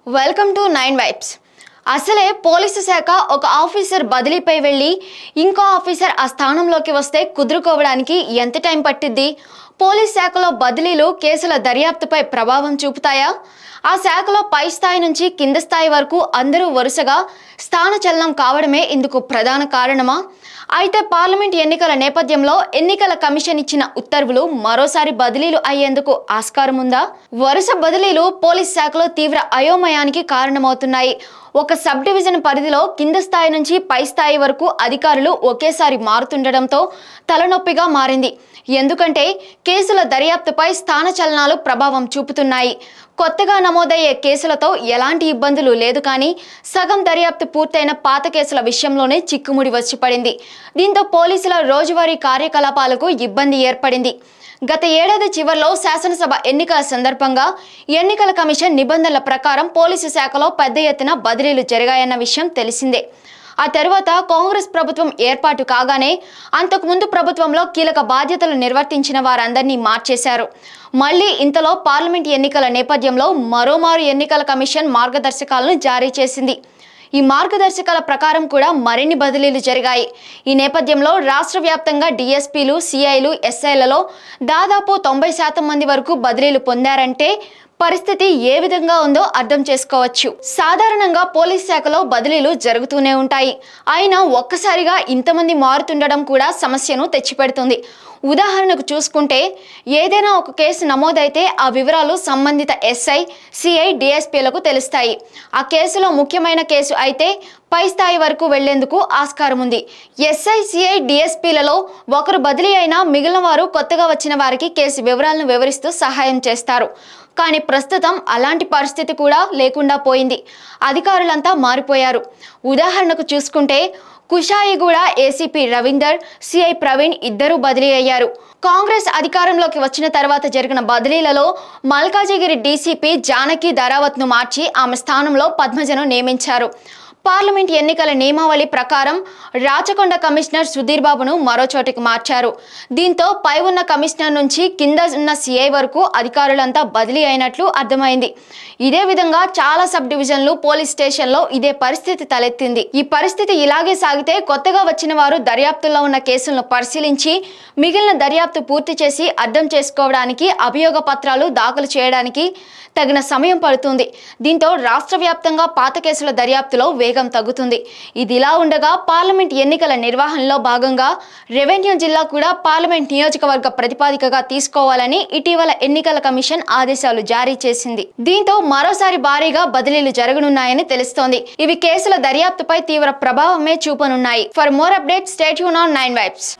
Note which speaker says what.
Speaker 1: Welcome to 9 vibes. అసలే police శాఖ ఒక ఆఫీసర్ బదిలీపై వెళ్ళి ఇంకో ఆఫీసర్ ఆ స్థానంలోకి వస్తే కుదురుకోవడానికి ఎంత టైం పట్టిద్ది? పోలీస్ శాఖలో బదిలీలు కేసుల దర్యాప్తుపై ప్రభావం చూపుతాయా? ఆ శాఖలో పై స్థాయి నుంచి కింద స్థాయి వరకు అందరూ వరుసగా స్థానచలనం కావడమే ఇందుకు ప్రధాన కారణమా? అయితే పార్లమెంట్ ఎన్నికల నేపథ్యంలో ఎన్నికల కమిషన్ ఇచ్చిన ఉత్తర్వులు మరోసారి బదిలీలు అయ్యేందుకు ఆస్కారం ఉందా? వరుస బదిలీలు పోలీస్ శాఖలో తీవ్ర అయోమయానికి కారణమవుతున్నాయి. ఒక సబ్ డివిజన్ పరిధిలో కింద స్థాయి నుంచి పై స్థాయి వరకు అధికారులు ఒకేసారి మారుతుండడంతో తలనొప్పిగా మారింది. ఎందుకంటే కేసుల దర్యాప్తుపై స్థానచలనాలు ప్రభావం చూపుతున్నాయి. కొత్తగా నమోదయ్యే కేసులతో ఎలాంటి ఇబ్బందులు లేదు, కానీ సగం దర్యాప్తు పూర్తయిన పాత కేసుల విషయంలోనే చిక్కుముడి వచ్చి పడింది. దీంతో పోలీసుల రోజువారీ కార్యకలాపాలకు ఇబ్బంది ఏర్పడింది. గత ఏడాది చివరిలో శాసనసభ ఎన్నికల సందర్భంగా ఎన్నికల కమిషన్ నిబంధనల ప్రకారం పోలీసు శాఖలో పెద్ద ఎత్తున బదిలీలు జరిగాయన్న విషయం తెలిసిందే. ఆ తర్వాత కాంగ్రెస్ ప్రభుత్వం ఏర్పాటు కాగానే అంతకుముందు ప్రభుత్వంలో కీలక బాధ్యతలు నిర్వర్తించిన వారందరినీ మార్చేశారు. మళ్ళీ ఇంతలో పార్లమెంట్ ఎన్నికల నేపథ్యంలో మరోమారు ఎన్నికల కమిషన్ మార్గదర్శకాలను జారీ చేసింది. ఈ మార్గదర్శకాల ప్రకారం కూడా మరిన్ని బదిలీలు జరిగాయి. ఈ నేపథ్యంలో రాష్ట్ర వ్యాప్తంగా డిఎస్పీలు, సిఐలు, ఎస్ఐలలో దాదాపు 90% మంది వరకు బదిలీలు పొందారంటే పరిస్థితి ఏ విధంగా ఉందో అర్థం చేసుకోవచ్చు. సాధారణంగా పోలీస్ శాఖలో బదిలీలు జరుగుతూనే ఉంటాయి. అయినా ఒక్కసారిగా ఇంతమంది మారుతుండడం కూడా సమస్యను తెచ్చిపెడుతుంది. ఉదాహరణకు చూసుకుంటే ఏదైనా ఒక కేసు నమోదైతే ఆ వివరాలు సంబంధిత ఎస్ఐ, సిఐ, డిఎస్పీలకు తెలుస్తాయి. ఆ కేసులో ముఖ్యమైన కేసు అయితే పై స్థాయి వరకు వెళ్లేందుకు ఆస్కారం ఉంది. ఎస్ఐ, సిఐ, డిఎస్పీలలో ఒకరు బదిలీ అయినా మిగిలిన వారు కొత్తగా వచ్చిన వారికి కేసు వివరాలను వివరిస్తూ సహాయం చేస్తారు. కానీ ప్రస్తుతం అలాంటి పరిస్థితి కూడా లేకుండా పోయింది. అధికారులంతా మారిపోయారు. ఉదాహరణకు చూసుకుంటే కుషాయిగూడ ఏసీపీ రవీందర్, సిఐ ప్రవీణ్ ఇద్దరు బదిలీ అయ్యారు. కాంగ్రెస్ అధికారంలోకి వచ్చిన తర్వాత జరిగిన బదిలీలలో మల్కాజిగిరి డీసీపీ జానకి ధరావత్ను మార్చి ఆమె స్థానంలో పద్మజను నియమించారు. పార్లమెంట్ ఎన్నికల నియమావళి ప్రకారం రాచకొండ కమిషనర్ సుధీర్ బాబును మరో చోటికి మార్చారు. దీంతో పై ఉన్న కమిషనర్ నుంచి కింద ఉన్న సిఐ వరకు అధికారులంతా బదిలీ అయినట్లు అర్థమైంది. ఇదే విధంగా చాలా సబ్ డివిజన్లు, పోలీస్ స్టేషన్లో ఇదే పరిస్థితి తలెత్తింది. ఈ పరిస్థితి ఇలాగే సాగితే కొత్తగా వచ్చిన వారు దర్యాప్తులో ఉన్న కేసులను పరిశీలించి మిగిలిన దర్యాప్తు పూర్తి చేసి అర్థం చేసుకోవడానికి, అభియోగ పత్రాలు దాఖలు చేయడానికి తగిన సమయం పడుతుంది. దీంతో రాష్ట్ర వ్యాప్తంగా పాత కేసుల దర్యాప్తులో వేగం తగ్గుతుంది. ఇదిలా ఉండగా పార్లమెంట్ ఎన్నికల నిర్వహణలో భాగంగా రెవెన్యూ జిల్లా కూడా పార్లమెంట్ నియోజకవర్గ ప్రతిపాదికగా తీసుకోవాలని ఇటీవల ఎన్నికల కమిషన్ ఆదేశాలు జారీ చేసింది. దీంతో మరోసారి భారీగా బదిలీలు జరగనున్నాయని తెలుస్తోంది. ఇవి కేసుల దర్యాప్తుపై తీవ్ర ప్రభావమే చూపనున్నాయి. For more updates stay tune on 9 vibes.